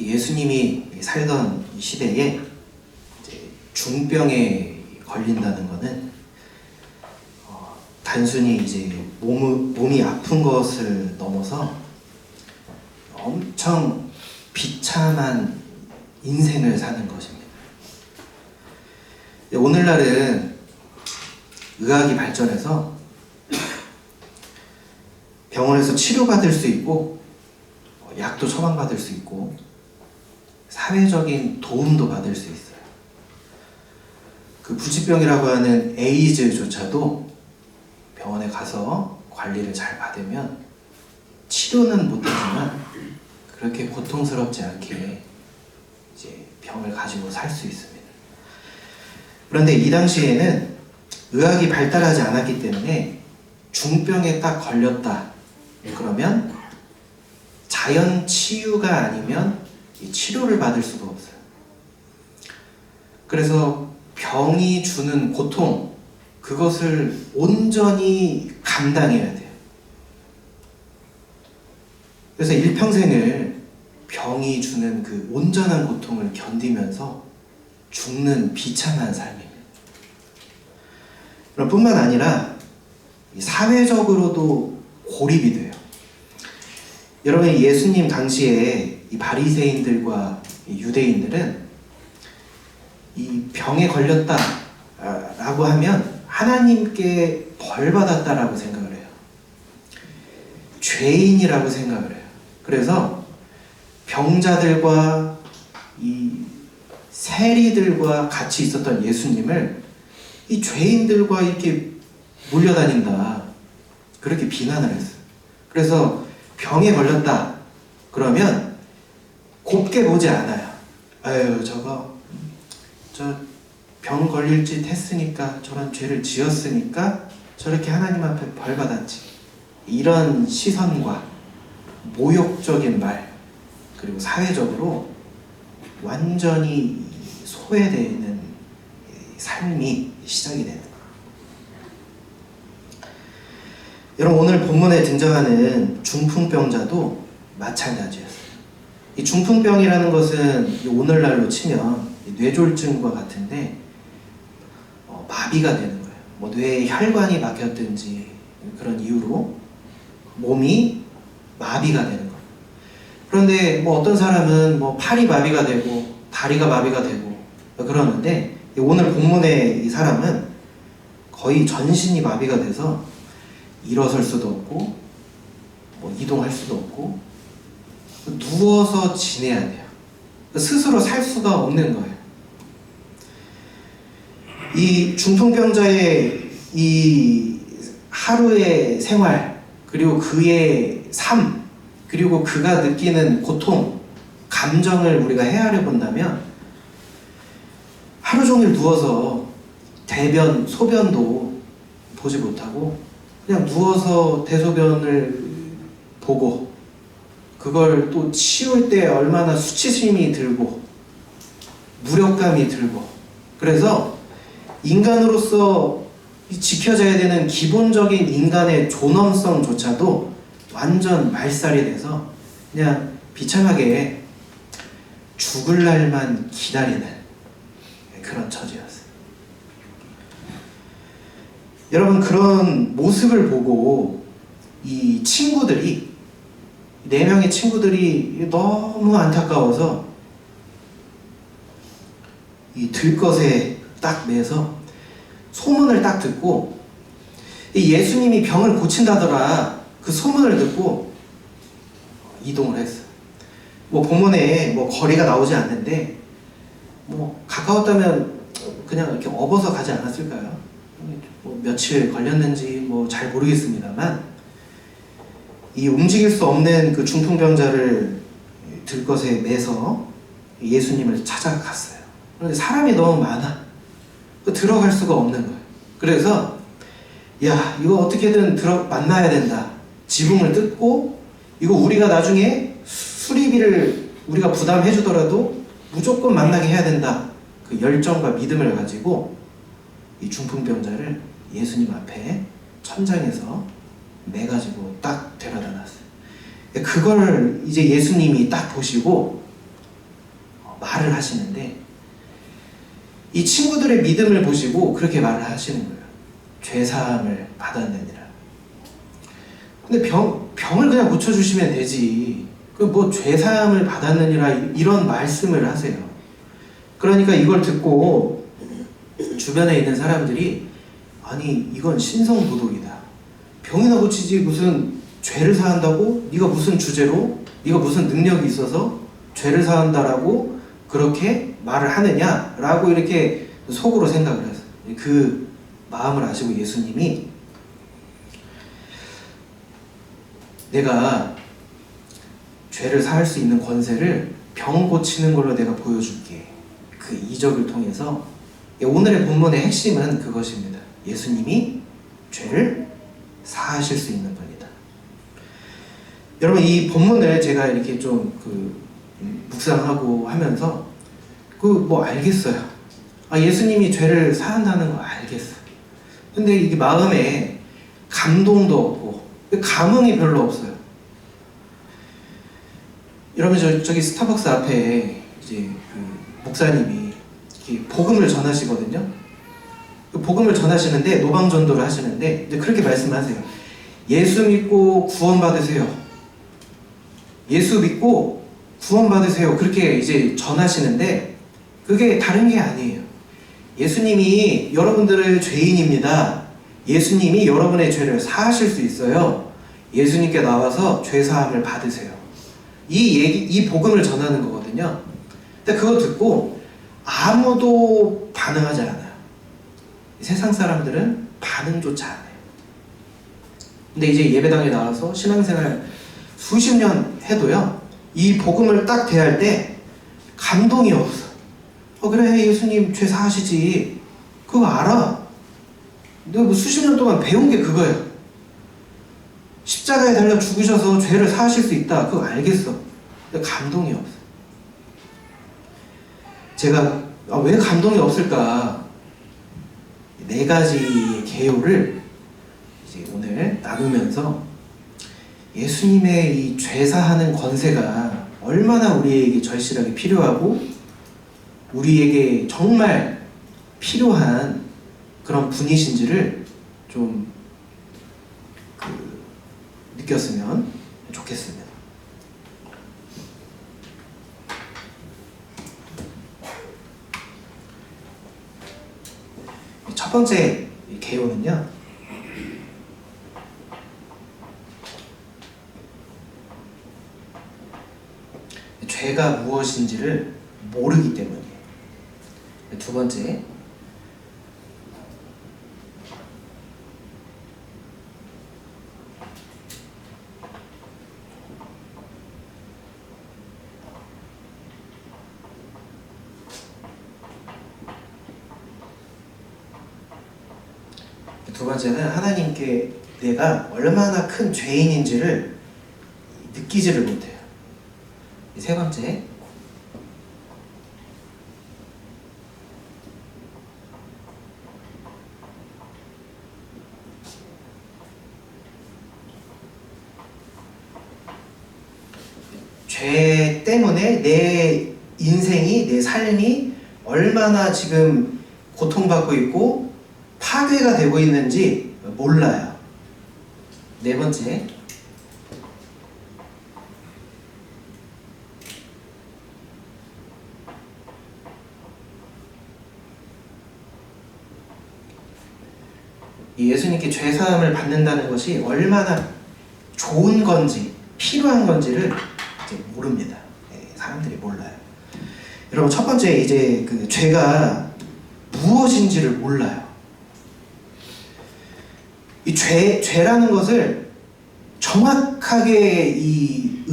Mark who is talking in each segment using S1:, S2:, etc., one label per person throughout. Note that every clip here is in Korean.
S1: 예수님이 살던 이 시대에 이제 중병에 걸린다는 것은 단순히 이제 몸이 아픈 것을 넘어서 엄청 비참한 인생을 사는 것입니다. 오늘날은 의학이 발전해서 병원에서 치료받을 수 있고 약도 처방받을 수 있고 사회적인 도움도 받을 수 있어요. 그 부치병이라고 하는 에이즈조차도 병원에 가서 관리를 잘 받으면 치료는 못하지만 그렇게 고통스럽지 않게 이제 병을 가지고 살 수 있습니다. 그런데 이 당시에는 의학이 발달하지 않았기 때문에 중병에 딱 걸렸다 그러면 자연 치유가 아니면 이 치료를 받을 수가 없어요. 그래서 병이 주는 고통, 그것을 온전히 감당해야 돼요. 그래서 일평생을 병이 주는 그 온전한 고통을 견디면서 죽는 비참한 삶입니다. 뿐만 아니라 사회적으로도 고립이 돼요. 여러분, 예수님 당시에 이 바리새인들과 이 유대인들은 이 병에 걸렸다라고 하면 하나님께 벌 받았다라고 생각을 해요. 죄인이라고 생각을 해요. 그래서 병자들과 이 세리들과 같이 있었던 예수님을 이 죄인들과 이렇게 몰려다닌다, 그렇게 비난을 했어요. 그래서 병에 걸렸다 그러면 곱게 보지 않아요. 아유, 저 병 걸릴 짓 했으니까, 저런 죄를 지었으니까 저렇게 하나님 앞에 벌 받았지, 이런 시선과 모욕적인 말, 그리고 사회적으로 완전히 소외되는 삶이 시작이 되는 거예요. 여러분, 오늘 본문에 등장하는 중풍병자도 마찬가지였어요. 이 중풍병이라는 것은 오늘날로 치면 뇌졸중과 같은데 마비가 되는 거예요. 뭐 뇌에 혈관이 막혔든지 그런 이유로 몸이 마비가 되는 거예요. 그런데 뭐 어떤 사람은 뭐 팔이 마비가 되고 다리가 마비가 되고 그러는데, 오늘 본문의 이 사람은 거의 전신이 마비가 돼서 일어설 수도 없고 뭐 이동할 수도 없고 누워서 지내야 돼요. 스스로 살 수가 없는 거예요. 이 중풍병자의 이 하루의 생활, 그리고 그의 삶, 그리고 그가 느끼는 고통, 감정을 우리가 헤아려 본다면 하루 종일 누워서 대변, 소변도 보지 못하고 그냥 누워서 대소변을 보고 그걸 또 치울 때 얼마나 수치심이 들고 무력감이 들고, 그래서 인간으로서 지켜져야 되는 기본적인 인간의 존엄성조차도 완전 말살이 돼서 그냥 비참하게 죽을 날만 기다리는 그런 처지였어요. 여러분, 그런 모습을 보고 이 친구들이, 4명의 친구들이 너무 안타까워서 이 들것에 딱 매서 소문을 딱 듣고, 이 예수님이 병을 고친다더라, 그 소문을 듣고 이동을 했어요. 뭐 본문에 뭐 거리가 나오지 않는데 뭐 가까웠다면 그냥 이렇게 업어서 가지 않았을까요? 뭐 며칠 걸렸는지 뭐 잘 모르겠습니다만, 이 움직일 수 없는 그 중풍병자를 들것에 매서 예수님을 찾아갔어요. 그런데 사람이 너무 많아. 들어갈 수가 없는 거예요. 그래서 야, 이거 어떻게든 만나야 된다. 지붕을 뜯고 이거 우리가 나중에 수리비를 우리가 부담해 주더라도 무조건 만나게 해야 된다. 그 열정과 믿음을 가지고 이 중풍병자를 예수님 앞에 천장에서 매가지고 딱 데려다 놨어요. 그걸 이제 예수님이 딱 보시고 말을 하시는데 이 친구들의 믿음을 보시고 그렇게 말을 하시는 거예요. 죄사함을 받았느니라. 근데 병을 그냥 고쳐주시면 되지. 그 뭐 죄사함을 받았느니라 이런 말씀을 하세요. 그러니까 이걸 듣고 주변에 있는 사람들이 아니 이건 신성모독이다. 병이나 고치지 무슨 죄를 사한다고? 네가 무슨 주제로? 네가 무슨 능력이 있어서 죄를 사한다라고 그렇게 말을 하느냐? 라고 이렇게 속으로 생각을 했어요. 그 마음을 아시고 예수님이 내가 죄를 사할 수 있는 권세를 병 고치는 걸로 내가 보여줄게. 그 이적을 통해서 오늘의 본문의 핵심은 그것입니다. 예수님이 죄를 사하실 수 있는 분이다. 여러분 이 본문을 제가 이렇게 좀 묵상하고 하면서 뭐 알겠어요. 예수님이 죄를 사한다는 거 알겠어요. 근데 이게 마음에 감동도 없고 감흥이 별로 없어요. 여러분 저기 스타벅스 앞에 이제 목사님이 이렇게 복음을 전하시거든요. 복음을 전하시는데 노방전도를 하시는데 이제 그렇게 말씀하세요. 예수 믿고 구원받으세요. 예수 믿고 구원받으세요. 그렇게 이제 전하시는데 그게 다른 게 아니에요. 예수님이 여러분들의 죄인입니다. 예수님이 여러분의 죄를 사하실 수 있어요. 예수님께 나와서 죄사함을 받으세요. 이 복음을 전하는 거거든요. 근데 그거 듣고 아무도 반응하지 않아요. 세상 사람들은 반응조차 안 해요. 근데 이제 예배당에 나와서 신앙생활 수십 년 해도요, 이 복음을 딱 대할 때 감동이 없어. 그래 예수님 죄 사하시지. 그거 알아. 내가 뭐 수십 년 동안 배운 게 그거예요. 십자가에 달려 죽으셔서 죄를 사하실 수 있다. 그거 알겠어. 근데 감동이 없어. 제가 왜 감동이 없을까? 4가지의 개요를 이제 오늘 나누면서 예수님의 이 죄사하는 권세가 얼마나 우리에게 절실하게 필요하고 우리에게 정말 필요한 그런 분이신지를 좀 느꼈으면 좋겠습니다. 첫 번째 개요는요, 죄가 무엇인지를 모르기 때문이에요. 두 번째, 두 번째는 하나님께 내가 얼마나 큰 죄인인지를 느끼지를 못해요. 세 번째, 죄 때문에 내 인생이, 내 삶이 얼마나 지금 고통받고 있고 파괴가 되고 있는지 몰라요. 네 번째, 예수님께 죄사함을 받는다는 것이 얼마나 좋은 건지 필요한 건지를 이제 모릅니다. 사람들이 몰라요. 여러분 첫 번째 이제 죄가 무엇인지를 몰라요. 이 죄라는 것을 정확하게 이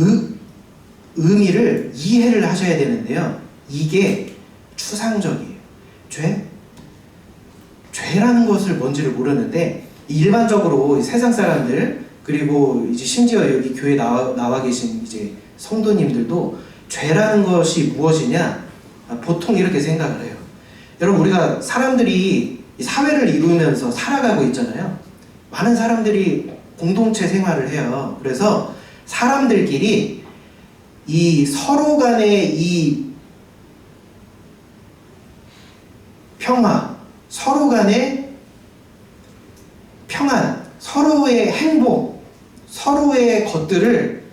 S1: 의미를 이해를 하셔야 되는데요. 이게 추상적이에요. 죄라는 것을 뭔지를 모르는데 일반적으로 세상 사람들 그리고 이제 심지어 여기 교회 나와 계신 이제 성도님들도 죄라는 것이 무엇이냐 보통 이렇게 생각을 해요. 여러분 우리가 사람들이 사회를 이루면서 살아가고 있잖아요. 많은 사람들이 공동체 생활을 해요. 그래서 사람들끼리 이 서로 간의 이 평화, 서로 간의 평안, 서로의 행복, 서로의 것들을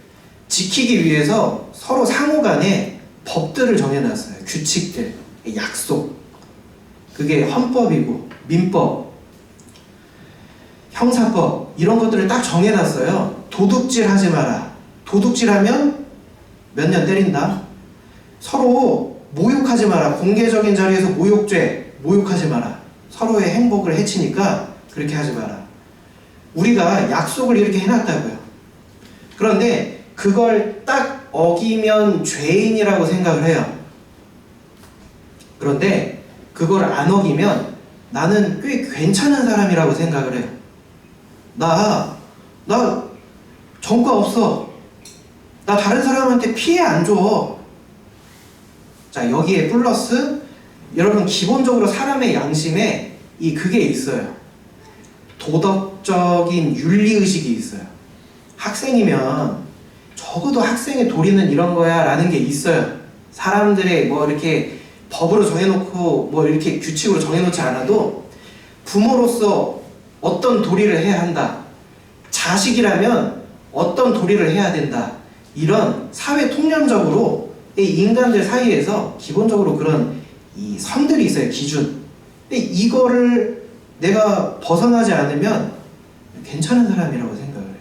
S1: 지키기 위해서 서로 상호 간에 법들을 정해놨어요. 규칙들, 약속. 그게 헌법이고 민법, 형사법 이런 것들을 딱 정해놨어요. 도둑질 하지 마라. 도둑질하면 몇 년 때린다. 서로 모욕하지 마라. 공개적인 자리에서 모욕죄, 모욕하지 마라. 서로의 행복을 해치니까 그렇게 하지 마라. 우리가 약속을 이렇게 해놨다고요. 그런데 그걸 딱 어기면 죄인이라고 생각을 해요. 그런데 그걸 안 어기면 나는 꽤 괜찮은 사람이라고 생각을 해요. 나 전과 없어. 나 다른 사람한테 피해 안 줘. 자, 여기에 플러스 여러분 기본적으로 사람의 양심에 그게 있어요. 도덕적인 윤리의식이 있어요. 학생이면 적어도 학생의 도리는 이런 거야 라는 게 있어요. 사람들의 뭐 이렇게 법으로 정해놓고 뭐 이렇게 규칙으로 정해놓지 않아도 부모로서 어떤 도리를 해야 한다. 자식이라면 어떤 도리를 해야 된다. 이런 사회 통념적으로 이 인간들 사이에서 기본적으로 그런 이 선들이 있어요. 기준. 근데 이거를 내가 벗어나지 않으면 괜찮은 사람이라고 생각을 해요.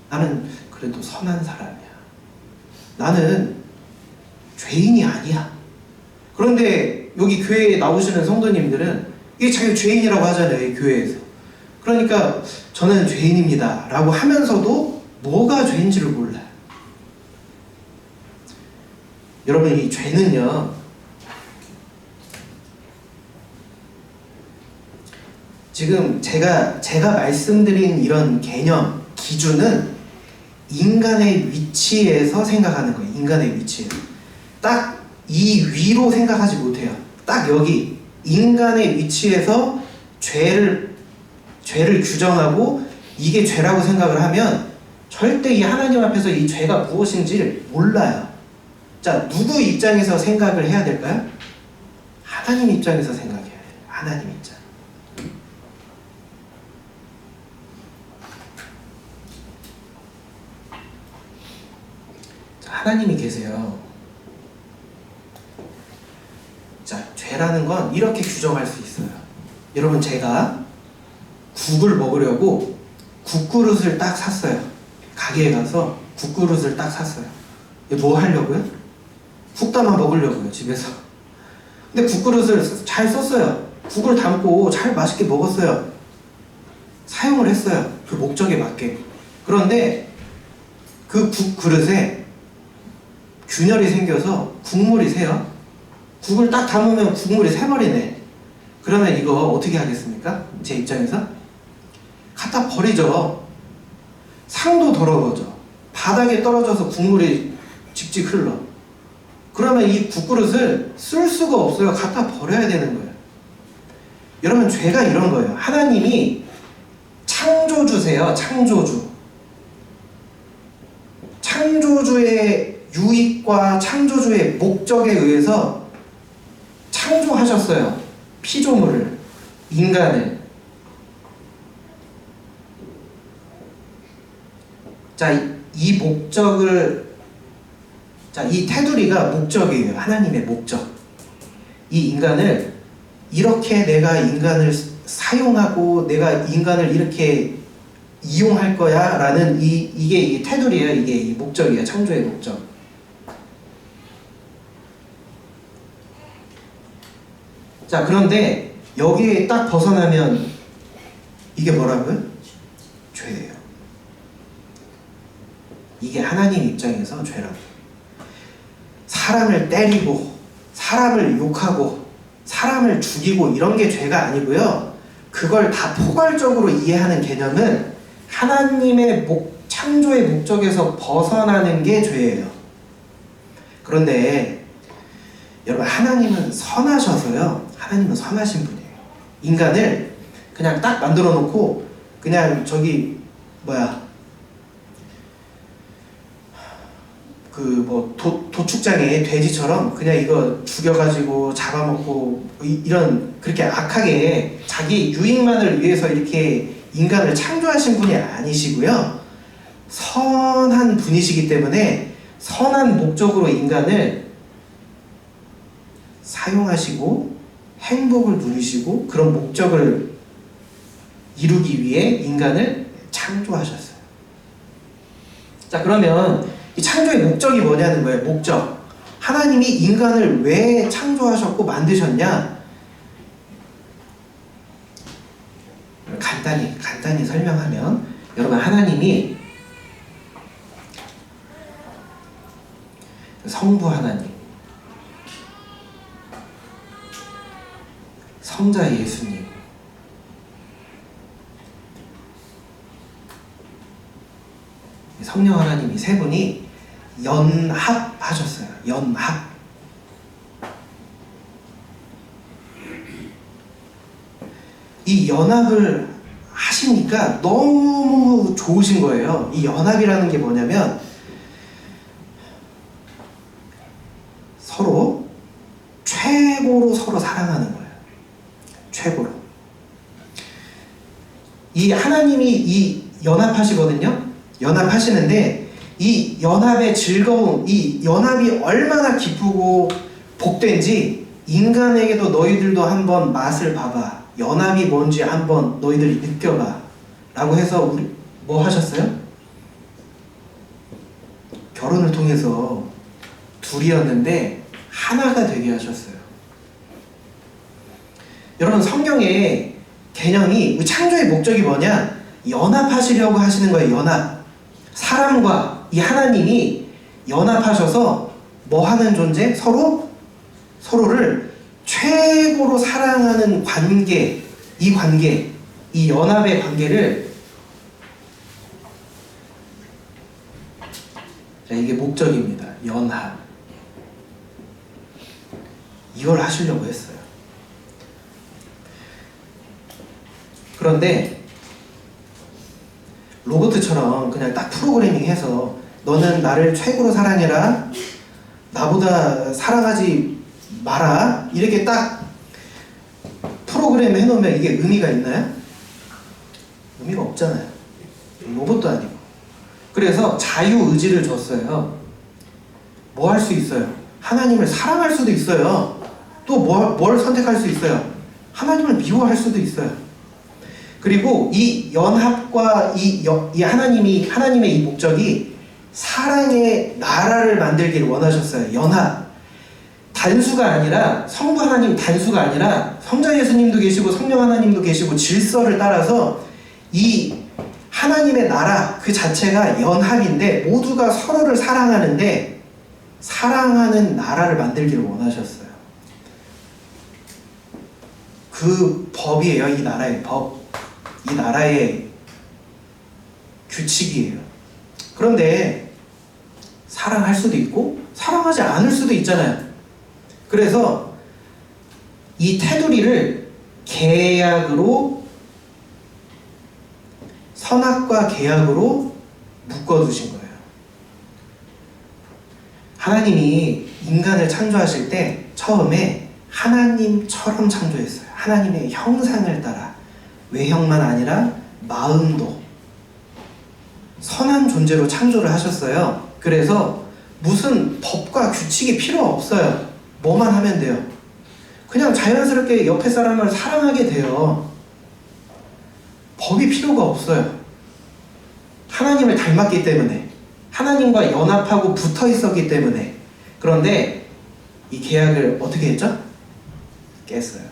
S1: 나는 그래도 선한 사람이야. 나는 죄인이 아니야. 그런데 여기 교회에 나오시는 성도님들은 이게 자기 죄인이라고 하잖아요. 이 교회에서. 그러니까 저는 죄인입니다 라고 하면서도 뭐가 죄인지를 몰라요. 여러분, 이 죄는요, 지금 제가 말씀드린 이런 개념, 기준은 인간의 위치에서 생각하는 거예요. 인간의 위치에서. 딱 이 위로 생각하지 못해요. 딱 여기 인간의 위치에서 죄를 규정하고 이게 죄라고 생각을 하면 절대 이 하나님 앞에서 이 죄가 무엇인지를 몰라요. 자, 누구 입장에서 생각을 해야 될까요? 하나님 입장에서 생각해야 돼요. 하나님 입장. 자, 하나님이 계세요. 자, 죄라는 건 이렇게 규정할 수 있어요. 여러분, 제가 국을 먹으려고 국그릇을 딱 샀어요. 가게에 가서 국그릇을 딱 샀어요. 뭐 하려고요? 국 담아 먹으려고요, 집에서. 근데 국그릇을 잘 썼어요. 국을 담고 잘 맛있게 먹었어요. 사용을 했어요. 그 목적에 맞게. 그런데 그 국그릇에 균열이 생겨서 국물이 새요. 국을 딱 담으면 국물이 새버리네. 그러면 이거 어떻게 하겠습니까? 제 입장에서? 갖다 버리죠. 상도 더러워져. 바닥에 떨어져서 국물이 직직 흘러. 그러면 이 국그릇을 쓸 수가 없어요. 갖다 버려야 되는 거예요. 여러분, 죄가 이런 거예요. 하나님이 창조주세요. 창조주. 창조주의 유익과 창조주의 목적에 의해서 창조하셨어요. 피조물을, 인간을. 자, 이 목적을, 자, 이 테두리가 목적이에요. 하나님의 목적. 이 인간을 이렇게 내가 인간을 사용하고 내가 인간을 이렇게 이용할 거야 라는 이게 테두리예요. 이게 이 목적이에요. 창조의 목적. 자, 그런데 여기에 딱 벗어나면 이게 뭐라고요? 죄예요. 이게 하나님 입장에서 죄라고. 사람을 때리고 사람을 욕하고 사람을 죽이고 이런 게 죄가 아니고요. 그걸 다 포괄적으로 이해하는 개념은 하나님의 창조의 목적에서 벗어나는 게 죄예요. 그런데 여러분, 하나님은 선하셔서요. 하나님은 선하신 분이에요. 인간을 그냥 딱 만들어 놓고 그냥 뭐 도축장에 돼지처럼 그냥 이거 죽여가지고 잡아먹고 이런 그렇게 악하게 자기 유익만을 위해서 이렇게 인간을 창조하신 분이 아니시고요. 선한 분이시기 때문에 선한 목적으로 인간을 사용하시고 행복을 누리시고 그런 목적을 이루기 위해 인간을 창조하셨어요. 자, 그러면 이 창조의 목적이 뭐냐는 거예요. 목적. 하나님이 인간을 왜 창조하셨고 만드셨냐? 간단히 설명하면, 여러분, 하나님이 성부 하나님, 성자 예수님, 성령 하나님, 이 세 분이 연합하셨어요. 연합. 이 연합을 하시니까 너무 좋으신 거예요. 이 연합이라는 게 뭐냐면 서로 최고로 서로 사랑하는 거예요. 최고로. 이 하나님이 이 연합하시거든요. 연합하시는데 이 연합의 즐거움, 이 연합이 얼마나 기쁘고 복된지 인간에게도 너희들도 한번 맛을 봐봐. 연합이 뭔지 한번 너희들이 느껴봐. 라고 해서 우리 뭐 하셨어요? 결혼을 통해서 둘이었는데 하나가 되게 하셨어요. 여러분, 성경의 개념이, 창조의 목적이 뭐냐? 연합하시려고 하시는 거예요. 연합. 사람과 이 하나님이 연합하셔서 뭐 하는 존재? 서로를 최고로 사랑하는 관계, 이 연합의 관계를, 자, 이게 목적입니다. 연합. 이걸 하시려고 했어요. 그런데 로봇처럼 그냥 딱 프로그래밍해서 너는 나를 최고로 사랑해라, 나보다 사랑하지 마라, 이렇게 딱 프로그램 해놓으면 이게 의미가 있나요? 의미가 없잖아요. 로봇도 아니고. 그래서 자유의지를 줬어요. 뭐 할 수 있어요? 하나님을 사랑할 수도 있어요. 또 뭘 선택할 수 있어요? 하나님을 미워할 수도 있어요. 그리고 이 연합과 이 하나님의 이 목적이 사랑의 나라를 만들기를 원하셨어요. 연합. 단수가 아니라, 성부 하나님 단수가 아니라 성자 예수님도 계시고 성령 하나님도 계시고 질서를 따라서 이 하나님의 나라 그 자체가 연합인데 모두가 서로를 사랑하는데 사랑하는 나라를 만들기를 원하셨어요. 그 법이에요. 이 나라의 법. 이 나라의 규칙이에요. 그런데 사랑할 수도 있고 사랑하지 않을 수도 있잖아요. 그래서 이 테두리를 계약으로, 선악과 계약으로 묶어두신 거예요. 하나님이 인간을 창조하실 때 처음에 하나님처럼 창조했어요. 하나님의 형상을 따라. 외형만 아니라 마음도 선한 존재로 창조를 하셨어요. 그래서 무슨 법과 규칙이 필요 없어요. 뭐만 하면 돼요. 그냥 자연스럽게 옆에 사람을 사랑하게 돼요. 법이 필요가 없어요. 하나님을 닮았기 때문에, 하나님과 연합하고 붙어 있었기 때문에. 그런데 이 계약을 어떻게 했죠? 깼어요.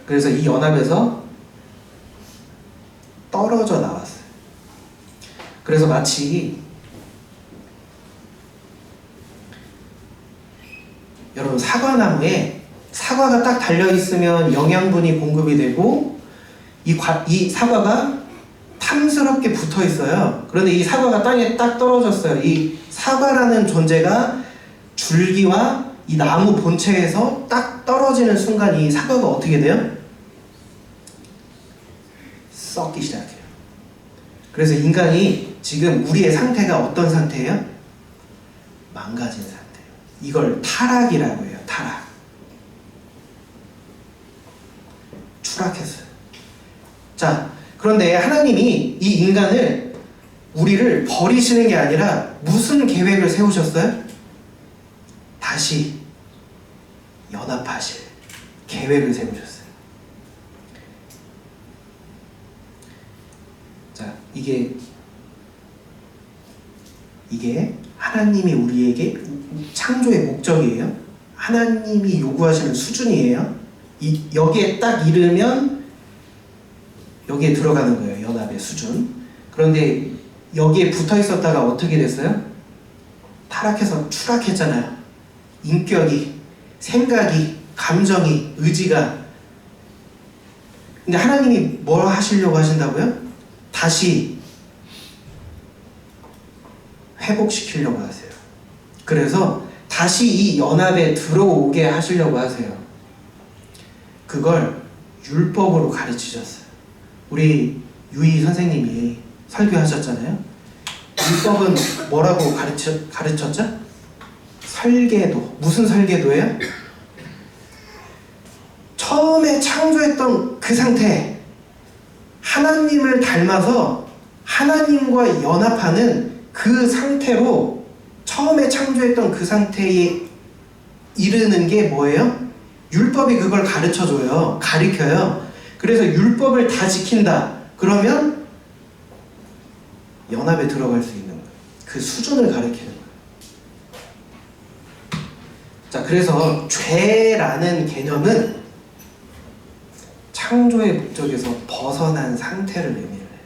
S1: 그래서 이 연합에서 떨어져 나왔어요. 그래서 마치 여러분, 사과나무에 사과가 딱 달려있으면 영양분이 공급이 되고 이 사과가 탐스럽게 붙어 있어요. 그런데 이 사과가 땅에 딱 떨어졌어요. 이 사과라는 존재가 줄기와 이 나무 본체에서 딱 떨어지는 순간 이 사과가 어떻게 돼요? 썩기 시작해요. 그래서 인간이 지금 우리의 상태가 어떤 상태예요? 망가진 상태예요. 이걸 타락이라고 해요. 타락. 추락했어요. 자, 그런데 하나님이 이 인간을, 우리를 버리시는 게 아니라 무슨 계획을 세우셨어요? 다시 연합하실 계획을 세우셨어요. 자, 이게 하나님이 우리에게 창조의 목적이에요. 하나님이 요구하시는 수준이에요. 여기에 딱 이르면 여기에 들어가는 거예요. 연합의 수준. 그런데 여기에 붙어 있었다가 어떻게 됐어요? 타락해서 추락했잖아요. 인격이, 생각이, 감정이, 의지가. 근데 하나님이 뭘 하시려고 하신다고요? 다시 회복시키려고 하세요. 그래서 다시 이 연합에 들어오게 하시려고 하세요. 그걸 율법으로 가르치셨어요. 우리 유희 선생님이 설교하셨잖아요. 율법은 뭐라고 가르쳤죠? 설계도. 무슨 설계도예요? 처음에 창조했던 그 상태, 하나님을 닮아서 하나님과 연합하는 그 상태로, 처음에 창조했던 그 상태에 이르는 게 뭐예요? 율법이 그걸 가르쳐줘요. 가르쳐요. 그래서 율법을 다 지킨다. 그러면 연합에 들어갈 수 있는 거예요. 그 수준을 가르치는 거예요. 자, 그래서 죄라는 개념은 창조의 목적에서 벗어난 상태를 의미를 해요.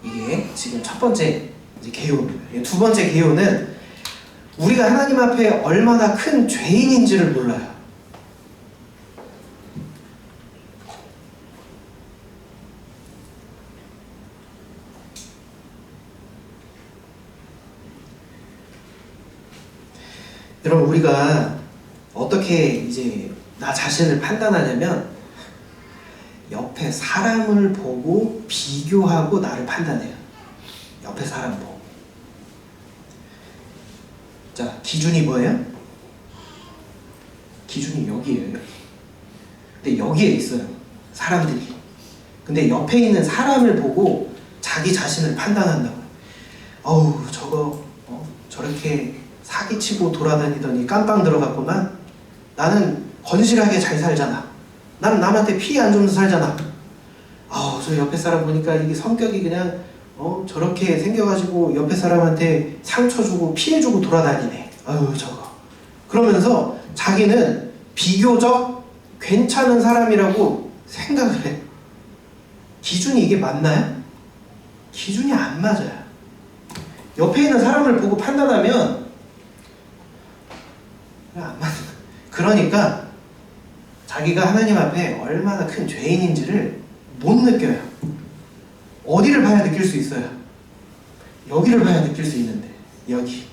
S1: 이게 지금 첫 번째 개요입니다. 두 번째 개요는 우리가 하나님 앞에 얼마나 큰 죄인인지를 몰라요. 여러분, 우리가 어떻게 이제 나 자신을 판단하냐면 옆에 사람을 보고 비교하고 나를 판단해요. 옆에 사람 보고. 자, 기준이 뭐예요? 기준이 여기예요. 여기. 근데 여기에 있어요. 사람들이. 근데 옆에 있는 사람을 보고 자기 자신을 판단한다고요. 어우, 저거 저렇게 사기치고 돌아다니더니 깜빵 들어갔구만. 나는 건실하게 잘 살잖아. 나는 남한테 피해 안 주면서 살잖아. 아우, 저 옆에 사람 보니까 이게 성격이 그냥 저렇게 생겨가지고 옆에 사람한테 상처 주고 피해 주고 돌아다니네. 아유, 저거. 그러면서 자기는 비교적 괜찮은 사람이라고 생각을 해. 기준이 이게 맞나요? 기준이 안 맞아요. 옆에 있는 사람을 보고 판단하면 안 맞아. 그러니까 자기가 하나님 앞에 얼마나 큰 죄인인지를 못 느껴요. 어디를 봐야 느낄 수 있어요? 여기를 봐야 느낄 수 있는데, 여기.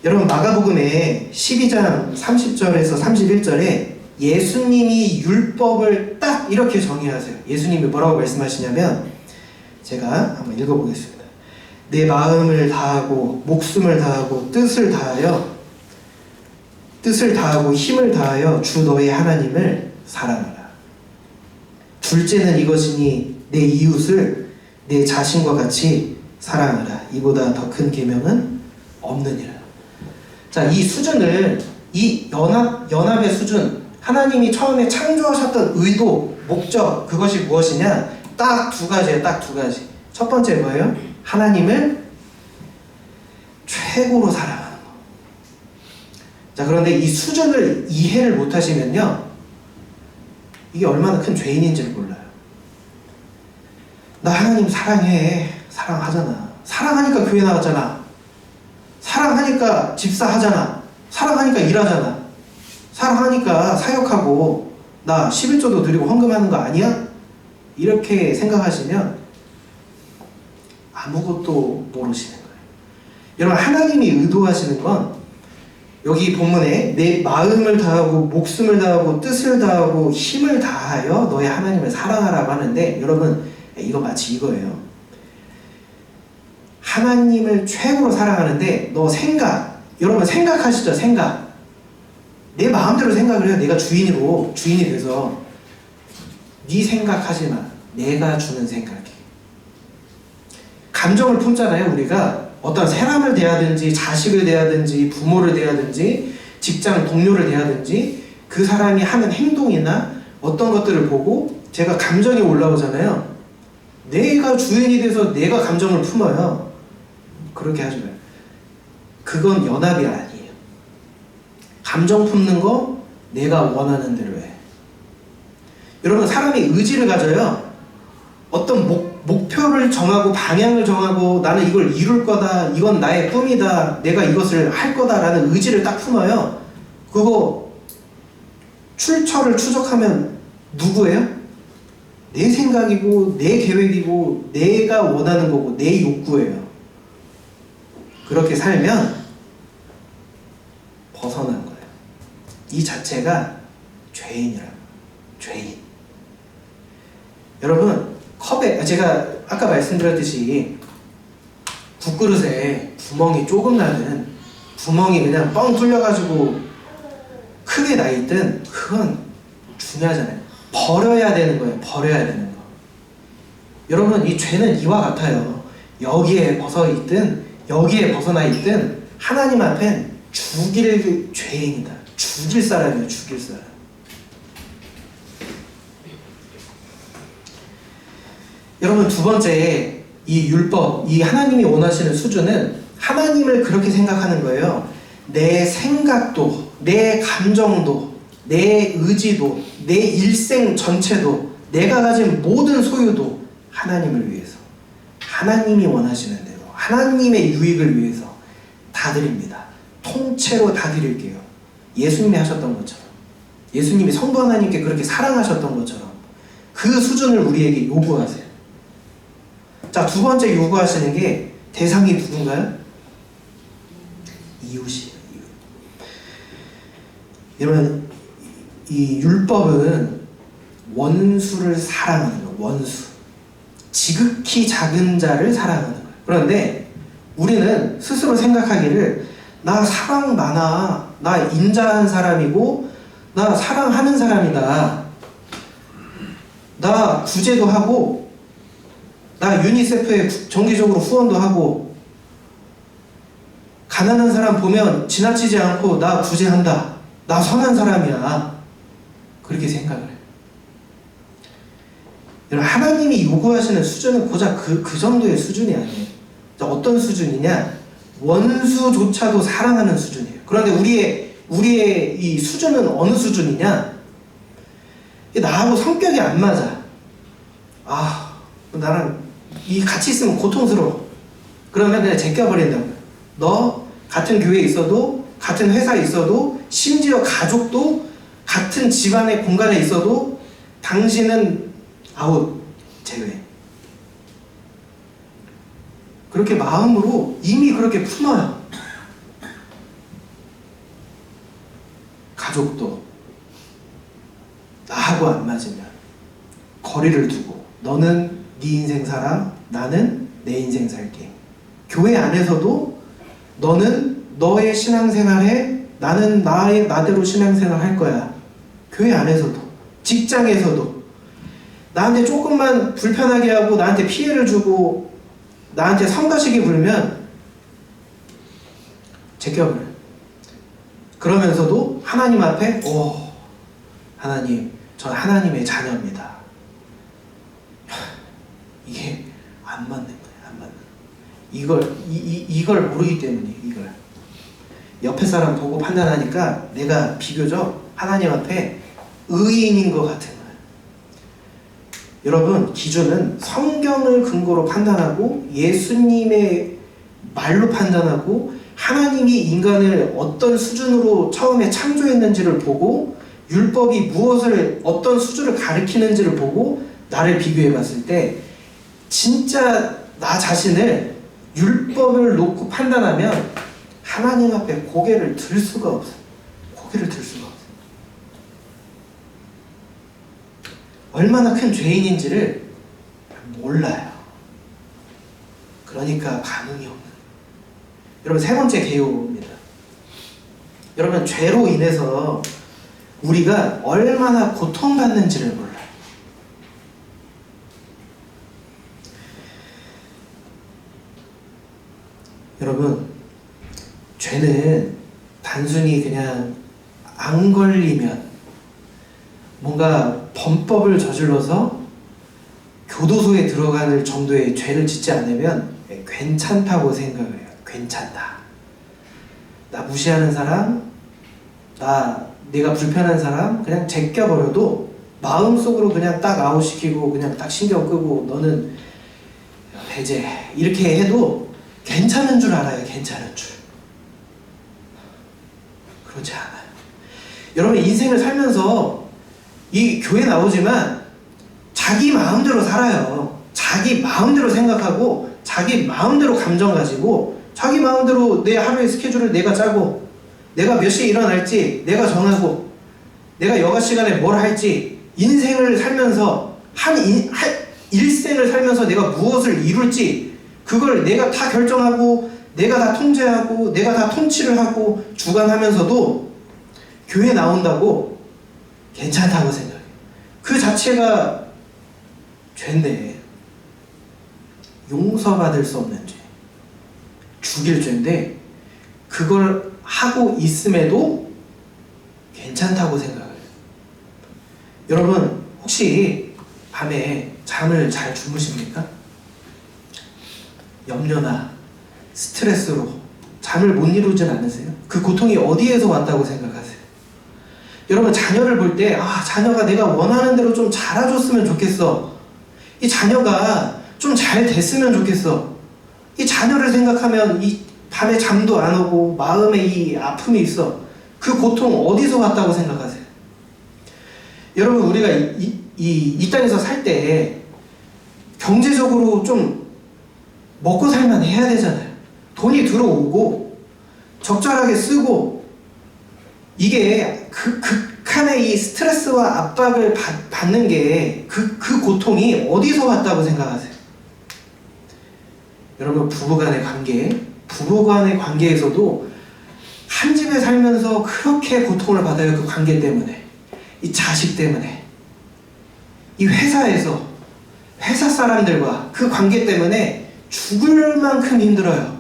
S1: 여러분, 마가복음에 12장 30절에서 31절에 예수님이 율법을 딱 이렇게 정의하세요. 예수님이 뭐라고 말씀하시냐면, 제가 한번 읽어보겠습니다. 내 마음을 다하고 목숨을 다하고 뜻을 다하고 힘을 다하여 주 너의 하나님을 사랑하라. 둘째는 이것이니 내 이웃을 내 자신과 같이 사랑하라. 이보다 더 큰 계명은 없느니라. 자, 이 수준을, 이 연합의 수준, 하나님이 처음에 창조하셨던 의도, 목적, 그것이 무엇이냐? 딱 두 가지예요. 딱 두 가지. 첫 번째 뭐예요? 하나님을 최고로 사랑하는 거. 자, 그런데 이 수준을 이해를 못하시면요, 이게 얼마나 큰 죄인인지를 몰라요. 나 하나님 사랑해. 사랑하잖아. 사랑하니까 교회 나갔잖아. 사랑하니까 집사하잖아. 사랑하니까 일하잖아. 사랑하니까 사역하고 나 11조도 드리고 헌금하는 거 아니야? 이렇게 생각하시면 아무것도 모르시는 거예요. 여러분, 하나님이 의도하시는 건 여기 본문에 내 마음을 다하고 목숨을 다하고 뜻을 다하고 힘을 다하여 너의 하나님을 사랑하라고 하는데, 여러분, 이거 마치 이거예요. 하나님을 최고로 사랑하는데 너 생각, 여러분 생각하시죠? 생각. 내 마음대로 생각을 해요. 내가 주인이 돼서. 네 생각하지 마. 내가 주는 생각이. 감정을 품잖아요. 우리가 어떤 사람을 대하든지 자식을 대하든지 부모를 대하든지 직장 동료를 대하든지 그 사람이 하는 행동이나 어떤 것들을 보고 제가 감정이 올라오잖아요. 내가 주인이 돼서 내가 감정을 품어요. 그렇게 하지 마요. 그건 연합이 아니에요. 감정 품는 거 내가 원하는 대로 해. 여러분, 사람이 의지를 가져요. 어떤 목표를 정하고 방향을 정하고 나는 이걸 이룰 거다, 이건 나의 꿈이다, 내가 이것을 할 거다라는 의지를 딱 품어요. 그거 출처를 추적하면 누구예요? 내 생각이고 내 계획이고 내가 원하는 거고 내 욕구예요. 그렇게 살면 벗어난 거예요. 이 자체가 죄인이라고. 죄인. 여러분, 컵에, 제가 아까 말씀드렸듯이 국그릇에 구멍이 조금 나는, 구멍이 그냥 뻥 뚫려가지고 크게 나 있든 그건 중요하잖아요. 버려야 되는 거예요. 버려야 되는 거. 여러분, 이 죄는 이와 같아요. 여기에 벗어 있든 여기에 벗어나 있든 하나님 앞엔 죽일 죄인이다. 죽일 사람이에요. 죽일 사람. 여러분, 두 번째, 이 율법, 이 하나님이 원하시는 수준은 하나님을 그렇게 생각하는 거예요. 내 생각도, 내 감정도, 내 의지도, 내 일생 전체도, 내가 가진 모든 소유도 하나님을 위해서, 하나님이 원하시는 대로, 하나님의 유익을 위해서 다 드립니다. 통째로 다 드릴게요. 예수님이 하셨던 것처럼, 예수님이 성부 하나님께 그렇게 사랑하셨던 것처럼 그 수준을 우리에게 요구하세요. 자, 두 번째 요구하시는 게 대상이 누군가요? 이웃이에요. 이웃. 여러분, 이 율법은 원수를 사랑하는 거예요. 원수. 지극히 작은 자를 사랑하는 거예요. 그런데 우리는 스스로 생각하기를 나 사랑 많아. 나 인자한 사람이고 나 사랑하는 사람이다. 나 구제도 하고 나 유니세프에 정기적으로 후원도 하고 가난한 사람 보면 지나치지 않고 나 구제한다. 나 선한 사람이야. 그렇게 생각을 해요. 여러분, 하나님이 요구하시는 수준은 고작 그 정도의 수준이 아니에요. 어떤 수준이냐? 원수조차도 사랑하는 수준이에요. 그런데 우리의 이 수준은 어느 수준이냐? 나하고 성격이 안 맞아. 나랑 같이 있으면 고통스러워. 그러면 그냥 제껴버린다고요. 너 같은 교회에 있어도, 같은 회사에 있어도, 심지어 가족도, 같은 집안의 공간에 있어도 당신은 아웃, 제외. 그렇게 마음으로 이미 그렇게 품어요. 가족도 나하고 안 맞으면 거리를 두고 너는 네 인생 살아, 나는 내 인생 살게. 교회 안에서도 너는 너의 신앙생활해, 나는 나대로 신앙생활 할 거야. 교회 안에서도, 직장에서도 나한테 조금만 불편하게 하고 나한테 피해를 주고 나한테 성가시게 불면 제껴버려요. 그러면서도 하나님 앞에 하나님, 전 하나님의 자녀입니다. 이게 안 맞는 거예요. 안 맞는 거예요. 이걸 모르기 때문에 이걸 옆에 사람 보고 판단하니까 내가 비교적 하나님 앞에 의인인 것 같은 거예요. 여러분, 기준은 성경을 근거로 판단하고 예수님의 말로 판단하고 하나님이 인간을 어떤 수준으로 처음에 창조했는지를 보고 율법이 무엇을 어떤 수준을 가리키는지를 보고 나를 비교해 봤을 때 진짜 나 자신을 율법을 놓고 판단하면 하나님 앞에 고개를 들 수가 없어요. 고개를 들 수가 없어요. 얼마나 큰 죄인인지를 몰라요. 그러니까 감흥이 없는. 여러분, 세 번째 개요입니다. 여러분, 죄로 인해서 우리가 얼마나 고통받는지를 몰라요. 여러분, 죄는 단순히 그냥 안 걸리면, 뭔가 범법을 저질러서 교도소에 들어갈 정도의 죄를 짓지 않으면 괜찮다고 생각을 해요. 괜찮다. 나 무시하는 사람, 내가 불편한 사람 그냥 제껴버려도 마음속으로 그냥 딱 아웃시키고 그냥 딱 신경 끄고 너는 배제 이렇게 해도 괜찮은 줄 알아요. 괜찮은 줄. 그렇지 않아요. 여러분, 인생을 살면서 이 교회 나오지만 자기 마음대로 살아요. 자기 마음대로 생각하고 자기 마음대로 감정 가지고 자기 마음대로 내 하루의 스케줄을 내가 짜고 내가 몇 시에 일어날지 내가 정하고 내가 여가 시간에 뭘 할지 인생을 살면서 일생을 살면서 내가 무엇을 이룰지 그걸 내가 다 결정하고 내가 다 통제하고 내가 다 통치를 하고 주관하면서도 교회 나온다고 괜찮다고 생각해요. 그 자체가 죄인데, 용서받을 수 없는 죄, 죽일 죄인데 그걸 하고 있음에도 괜찮다고 생각해요. 여러분, 혹시 밤에 잠을 잘 주무십니까? 염려나 스트레스로 잠을 못 이루진 않으세요? 그 고통이 어디에서 왔다고 생각하세요? 여러분, 자녀를 볼 때 자녀가 내가 원하는 대로 좀 자라줬으면 좋겠어. 이 자녀가 좀 잘 됐으면 좋겠어. 이 자녀를 생각하면 이 밤에 잠도 안 오고 마음에 이 아픔이 있어. 그 고통 어디서 왔다고 생각하세요? 여러분, 우리가 이 땅에서 살 때 경제적으로 좀 먹고 살만 해야 되잖아요. 돈이 들어오고 적절하게 쓰고, 이게 극한의 이 스트레스와 압박을 받는 게 그 고통이 어디서 왔다고 생각하세요? 여러분, 부부간의 관계에서도 한 집에 살면서 그렇게 고통을 받아요. 그 관계 때문에, 이 자식 때문에, 이 회사에서 회사 사람들과 그 관계 때문에 죽을 만큼 힘들어요.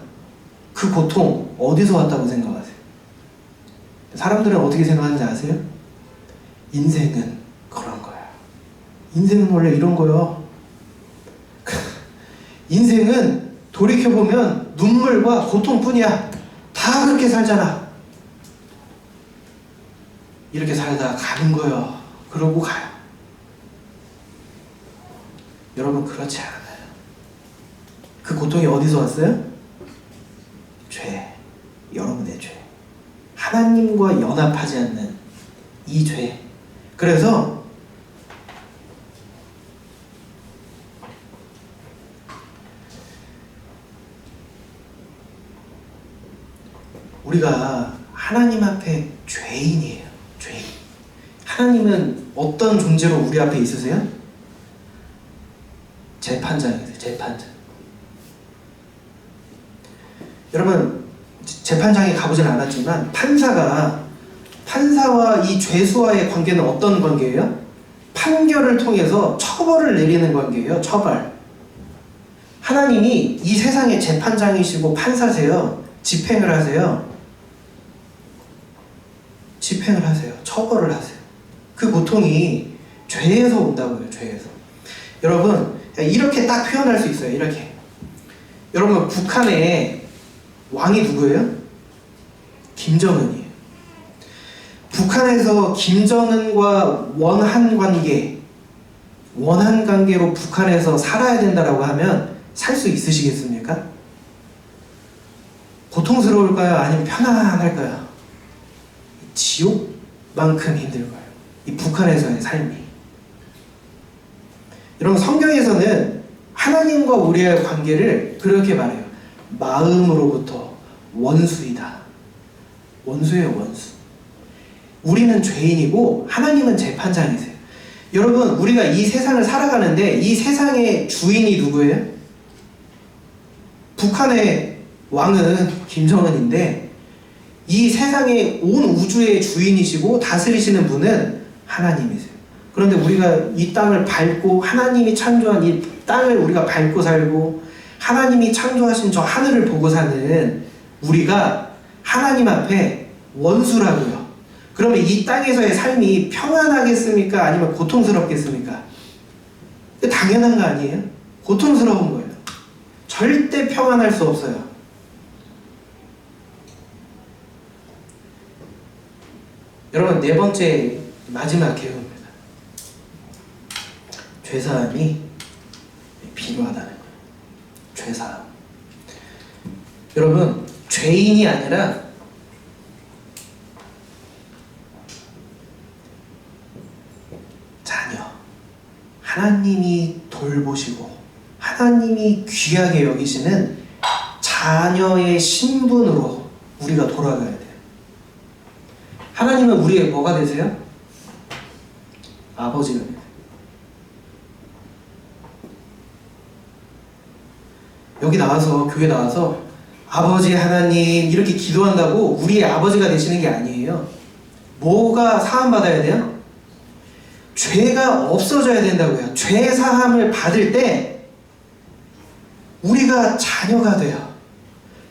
S1: 그 고통 어디서 왔다고 생각하세요? 사람들은 어떻게 생각하는지 아세요? 인생은 그런 거야. 인생은 원래 이런 거요. 인생은 돌이켜보면 눈물과 고통뿐이야. 다 그렇게 살잖아. 이렇게 살다가 가는 거요. 그러고 가요. 여러분, 그렇지 않아요. 그 고통이 어디서 왔어요? 죄. 여러분의 죄. 하나님과 연합하지 않는 이 죄. 그래서 우리가 하나님 앞에 죄인이에요. 죄인. 하나님은 어떤 존재로 우리 앞에 있으세요? 재판장이세요. 재판장. 여러분, 재판장에 가보진 않았지만 판사와 이 죄수와의 관계는 어떤 관계예요? 판결을 통해서 처벌을 내리는 관계예요. 처벌. 하나님이 이 세상의 재판장이시고 판사세요. 집행을 하세요. 집행을 하세요. 처벌을 하세요. 그 고통이 죄에서 온다고요. 죄에서. 여러분, 이렇게 딱 표현할 수 있어요. 이렇게. 여러분, 북한의 왕이 누구예요? 김정은이에요. 북한에서 김정은과 원한 관계로 북한에서 살아야 된다라고 하면 살 수 있으시겠습니까? 고통스러울까요? 아니면 편안할까요? 지옥만큼 힘들 거예요. 이 북한에서의 삶이. 여러분, 성경에서는 하나님과 우리의 관계를 그렇게 말해요. 마음으로부터 원수이다. 원수예요, 원수. 우리는 죄인이고 하나님은 재판장이세요. 여러분, 우리가 이 세상을 살아가는데 이 세상의 주인이 누구예요? 북한의 왕은 김정은인데 이 세상의 온 우주의 주인이시고 다스리시는 분은 하나님이세요. 그런데 우리가 이 땅을 밟고 하나님이 창조한 이 땅을 우리가 밟고 살고 하나님이 창조하신 저 하늘을 보고 사는 우리가 하나님 앞에 원수라고요. 그러면 이 땅에서의 삶이 평안하겠습니까? 아니면 고통스럽겠습니까? 당연한 거 아니에요? 고통스러운 거예요. 절대 평안할 수 없어요. 여러분, 네 번째 마지막 계획입니다. 죄사함이 필요하다는 거예요. 죄사함. 여러분, 죄인이 아니라 자녀. 하나님이 돌보시고 하나님이 귀하게 여기시는 자녀의 신분으로 우리가 돌아가야 돼요. 하나님은 우리의 뭐가 되세요? 아버지가 되세요. 여기 나와서, 교회 나와서 아버지 하나님 이렇게 기도한다고 우리의 아버지가 되시는 게 아니에요. 뭐가 사함받아야 돼요? 죄가 없어져야 된다고요. 죄 사함을 받을 때 우리가 자녀가 돼요.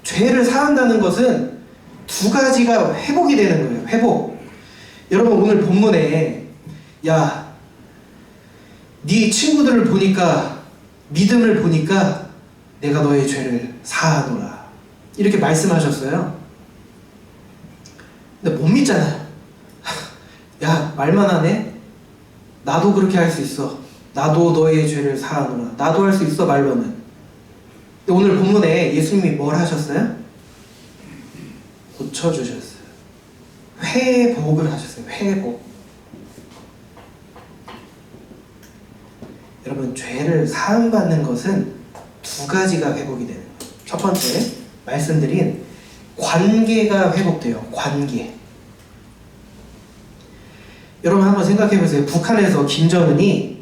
S1: 죄를 사한다는 것은 두 가지가 회복이 되는 거예요. 회복. 여러분, 오늘 본문에 야, 네 친구들을 보니까, 믿음을 보니까 내가 너의 죄를 사하노라, 이렇게 말씀하셨어요. 근데 못 믿잖아요. 야, 말만 하네? 나도 그렇게 할 수 있어. 나도 너의 죄를 사하노라. 나도 할 수 있어, 말로는. 근데 오늘 본문에 예수님이 뭘 하셨어요? 고쳐주셨어요. 회복을 하셨어요. 회복. 여러분, 죄를 사함받는 것은 두 가지가 회복이 되는 거예요. 첫 번째, 말씀드린 관계가 회복돼요. 관계. 여러분, 한번 생각해 보세요. 북한에서 김정은의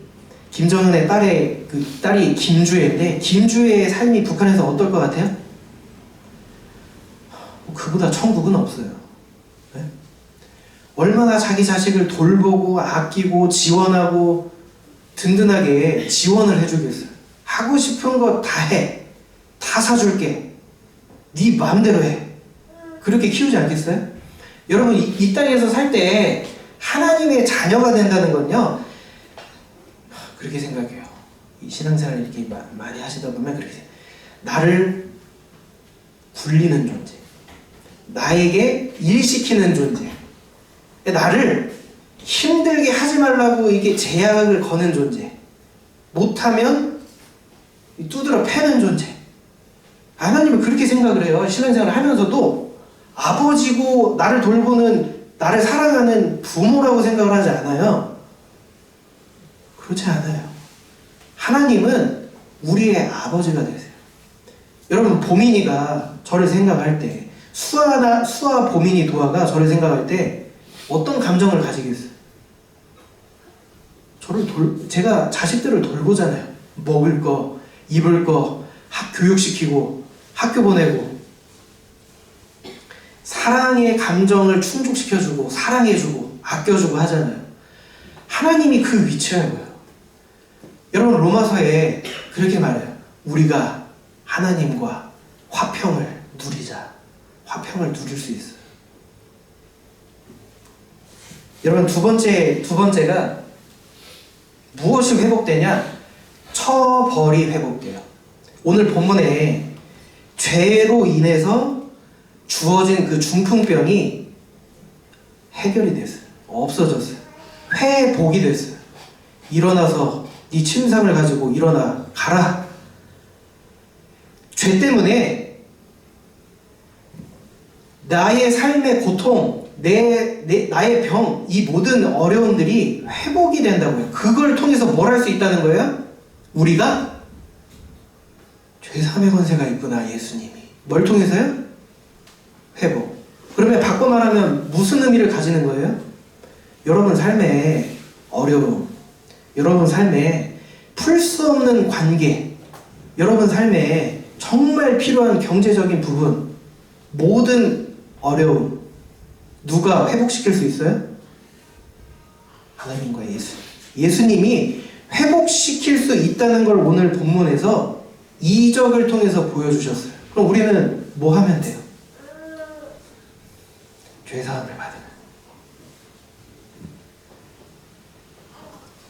S1: 딸이 김주애인데, 김주애의 삶이 북한에서 어떨 것 같아요? 그보다 천국은 없어요. 네? 얼마나 자기 자식을 돌보고 아끼고 지원하고 든든하게 지원을 해주겠어요. 하고 싶은 거 다 해. 다 사줄게. 네 마음대로 해. 그렇게 키우지 않겠어요? 여러분, 이 땅에서 살 때 하나님의 자녀가 된다는 건요, 그렇게 생각해요. 이 신앙생활 이렇게 많이 하시다 보면 그렇게 생각해요. 나를 굴리는 존재, 나에게 일시키는 존재, 나를 힘들게 하지 말라고 이게 제약을 거는 존재, 못하면 두드러 패는 존재. 하나님은 그렇게 생각을 해요. 신앙생활을 하면서도 아버지고 나를 돌보는, 나를 사랑하는 부모라고 생각을 하지 않아요. 그렇지 않아요. 하나님은 우리의 아버지가 되세요. 여러분, 보민이가 저를 생각할 때, 수아 보민이 도아가 저를 생각할 때 어떤 감정을 가지겠어요? 제가 자식들을 돌보잖아요. 먹을 거, 입을 거, 교육시키고 학교 보내고, 사랑의 감정을 충족시켜주고 사랑해주고 아껴주고 하잖아요. 하나님이 그 위치라고요. 여러분, 로마서에 그렇게 말해요. 우리가 하나님과 화평을 누리자. 화평을 누릴 수 있어요. 여러분, 두 번째가 무엇이 회복되냐? 처벌이 회복돼요. 오늘 본문에 죄로 인해서 주어진 그 중풍병이 해결이 됐어요. 없어졌어요. 회복이 됐어요. 일어나서 네 침상을 가지고 일어나 가라. 죄 나의 삶의 고통, 나의 병, 이 모든 어려움들이 회복이 된다고요. 그걸 통해서 뭘 할 수 있다는 거예요? 우리가 죄사함의 권세가 있구나, 예수님이. 뭘 통해서요? 회복. 그러면 바꿔 말하면 무슨 의미를 가지는 거예요? 여러분 삶의 어려움, 여러분 삶에 풀 수 없는 관계, 여러분 삶에 정말 필요한 경제적인 부분, 모든 어려움, 누가 회복시킬 수 있어요? 하나님과 예수. 예수님이 회복시킬 수 있다는 걸 오늘 본문에서 이적을 통해서 보여주셨어요. 그럼 우리는 뭐 하면 돼요? 죄사함을 받으면.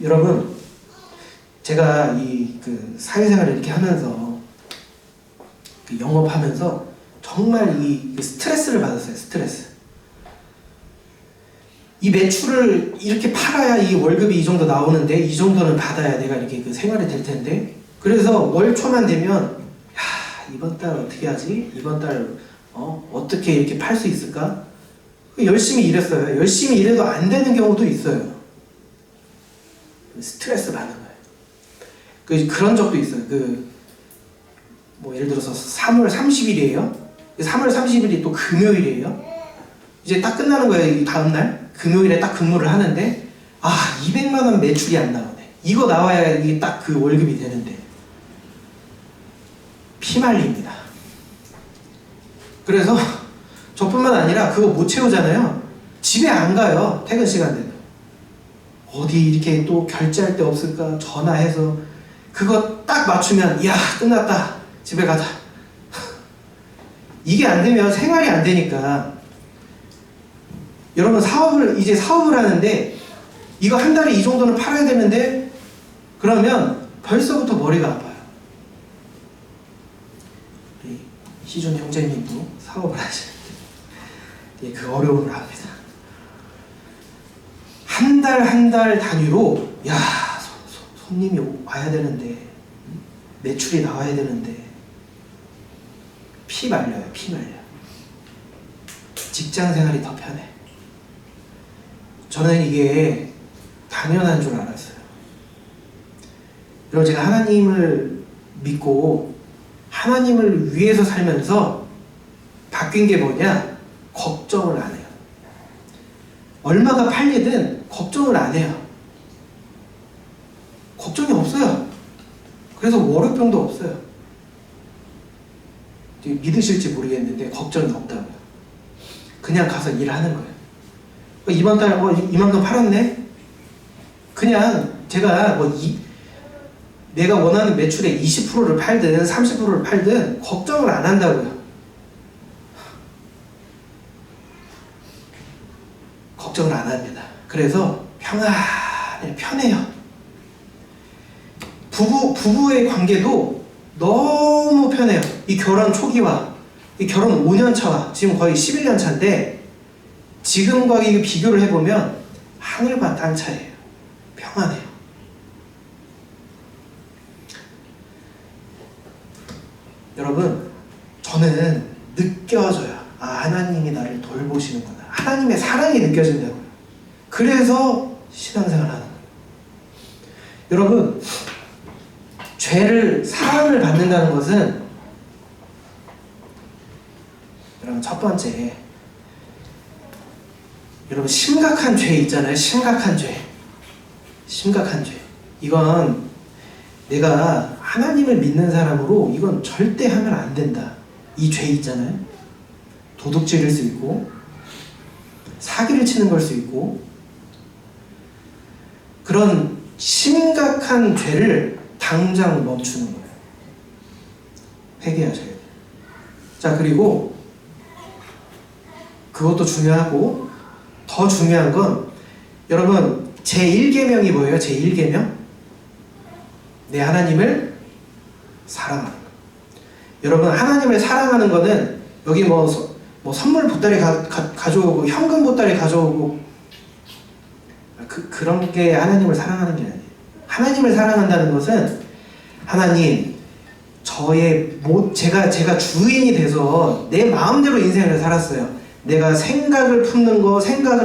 S1: 여러분, 제가 그 사회생활을 이렇게 하면서 영업하면서 정말 스트레스를 받았어요. 스트레스. 이 매출을 이렇게 팔아야 이 월급이 이 정도 나오는데 이 정도는 받아야 내가 이렇게 생활이 될 텐데, 그래서 월 초만 되면 야, 이번 달 어떻게 하지? 이번 달 어떻게 이렇게 팔 수 있을까? 열심히 일했어요. 열심히 일해도 안 되는 경우도 있어요. 스트레스 받는 거예요. 그런 적도 있어요. 뭐 예를 들어서 3월 30일이에요. 3월 30일이 또 금요일이에요. 이제 딱 끝나는 거예요. 이 다음날 금요일에 딱 근무를 하는데 200만 원 매출이 안 나오네. 이거 나와야 이게 딱 그 월급이 되는데 피말립니다. 그래서 저뿐만 아니라 그거 못 채우잖아요. 집에 안 가요. 퇴근 시간 되면. 어디 이렇게 또 결제할 데 없을까 전화해서 그거 딱 맞추면 야, 끝났다. 집에 가자. 이게 안 되면 생활이 안 되니까. 여러분, 이제 사업을 하는데 이거 한 달에 이 정도는 팔아야 되는데 그러면 벌써부터 머리가 아파요. 우리 희준 형제님도 사업을 하시는데 그 어려움을 압니다. 한 달 단위로 손님이 와야 되는데 매출이 나와야 되는데 피 말려요. 직장 생활이 더 편해. 저는 이게 당연한 줄 알았어요. 여러분, 제가 하나님을 믿고 하나님을 위해서 살면서 바뀐 게 뭐냐? 걱정을 안 해요. 얼마가 팔리든 걱정을 안 해요. 걱정이 없어요. 그래서 월요병도 없어요. 믿으실지 모르겠는데 걱정이 없다고요. 그냥 가서 일하는 거예요. 이번 달 이만큼 팔았네? 그냥 제가 내가 원하는 매출의 20%를 팔든 30%를 팔든 걱정을 안 한다고요. 걱정을 안 합니다. 그래서 편해요. 부부의 관계도 너무 편해요. 이 결혼 초기와 이 결혼 5년 차와 지금 거의 11년 차인데 지금과 비교를 해보면 하늘과 땅 차이예요. 평안해요. 여러분, 저는 느껴져요. 하나님이 나를 돌보시는구나. 하나님의 사랑이 느껴진다고요. 그래서 신앙생활을 하는 거예요. 여러분, 사랑을 받는다는 것은, 여러분, 첫 번째, 여러분, 심각한 죄 있잖아요. 심각한 죄. 이건 내가 하나님을 믿는 사람으로 이건 절대 하면 안 된다. 이 죄 있잖아요. 도둑질일 수 있고 사기를 치는 걸 수 있고, 그런 심각한 죄를 당장 멈추는 거예요. 회개하셔야 돼요. 자, 그리고 그것도 중요하고 더 중요한 건, 여러분, 제1계명이 뭐예요? 제1계명? 내 하나님을 사랑하는 거. 여러분, 하나님을 사랑하는 거는 여기 선물 보따리 가져오고 현금 보따리 가져오고 그런 게 하나님을 사랑하는 게 아니에요. 하나님을 사랑한다는 것은, 하나님, 제가 주인이 돼서 내 마음대로 인생을 살았어요. 내가 생각을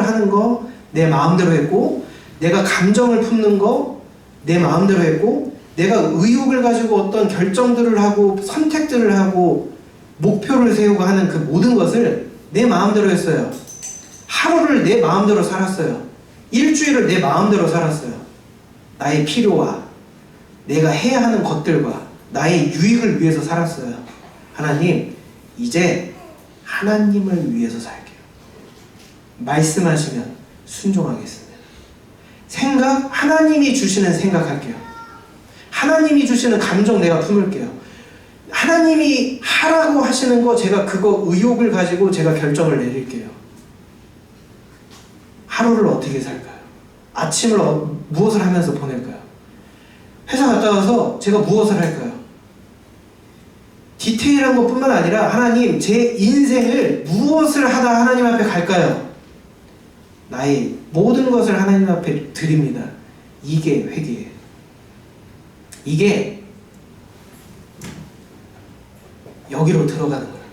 S1: 하는 거 내 마음대로 했고, 내가 감정을 품는 거 내 마음대로 했고, 내가 의욕을 가지고 어떤 결정들을 하고 선택들을 하고 목표를 세우고 하는 그 모든 것을 내 마음대로 했어요. 하루를 내 마음대로 살았어요. 일주일을 내 마음대로 살았어요. 나의 필요와 내가 해야 하는 것들과 나의 유익을 위해서 살았어요. 하나님, 이제 하나님을 위해서 살게요. 말씀하시면 순종하겠습니다. 생각, 하나님이 주시는 생각할게요. 하나님이 주시는 감정 내가 품을게요. 하나님이 하라고 하시는 거 제가 그거 의욕을 가지고 제가 결정을 내릴게요. 하루를 어떻게 살까요? 아침을 무엇을 하면서 보낼까요? 회사 갔다 와서 제가 무엇을 할까요? 디테일한 것뿐만 아니라 하나님, 제 인생을 무엇을 하다 하나님 앞에 갈까요? 나의 모든 것을 하나님 앞에 드립니다. 이게 회개예요. 이게 여기로 들어가는 거예요.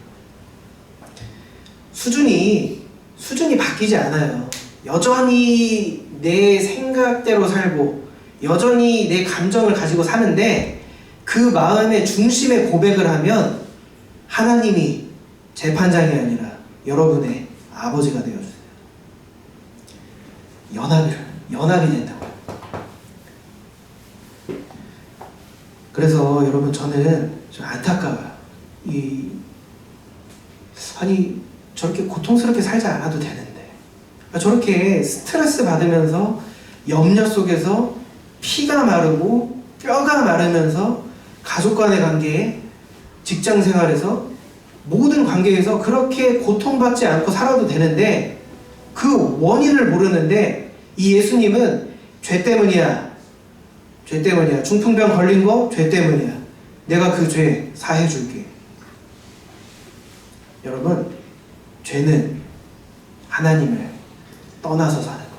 S1: 수준이 바뀌지 않아요. 여전히 내 생각대로 살고 여전히 내 감정을 가지고 사는데 그 마음의 중심에 고백을 하면 하나님이 재판장이 아니라 여러분의 아버지가 되어주세요. 연합이 된다고요. 그래서 여러분, 저는 좀 안타까워요. 아니, 저렇게 고통스럽게 살지 않아도 되는데, 저렇게 스트레스 받으면서 염려 속에서 피가 마르고 뼈가 마르면서 가족 간의 관계에, 직장 생활에서, 모든 관계에서 그렇게 고통받지 않고 살아도 되는데 그 원인을 모르는데 이 예수님은 죄 때문이야. 중풍병 걸린 거 죄 때문이야. 내가 그 죄 사해줄게. 여러분, 죄는 하나님을 떠나서 사는 겁니다.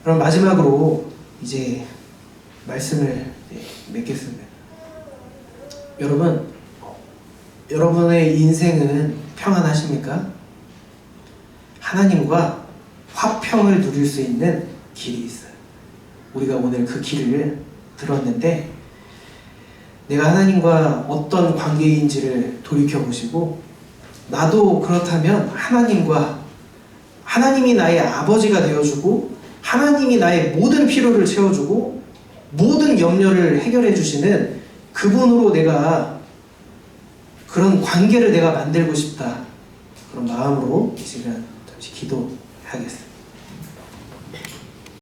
S1: 그럼 마지막으로 이제 말씀을 맺겠습니다. 여러분, 여러분의 인생은 평안하십니까? 하나님과 화평을 누릴 수 있는 길이 있어요. 우리가 오늘 그 길을 들었는데 내가 하나님과 어떤 관계인지를 돌이켜보시고, 나도 그렇다면 하나님이 나의 아버지가 되어주고 하나님이 나의 모든 필요를 채워주고 모든 염려를 해결해 주시는 그분으로 내가 그런 관계를 내가 만들고 싶다. 그런 마음으로 이 시간 잠시 기도하겠습니다.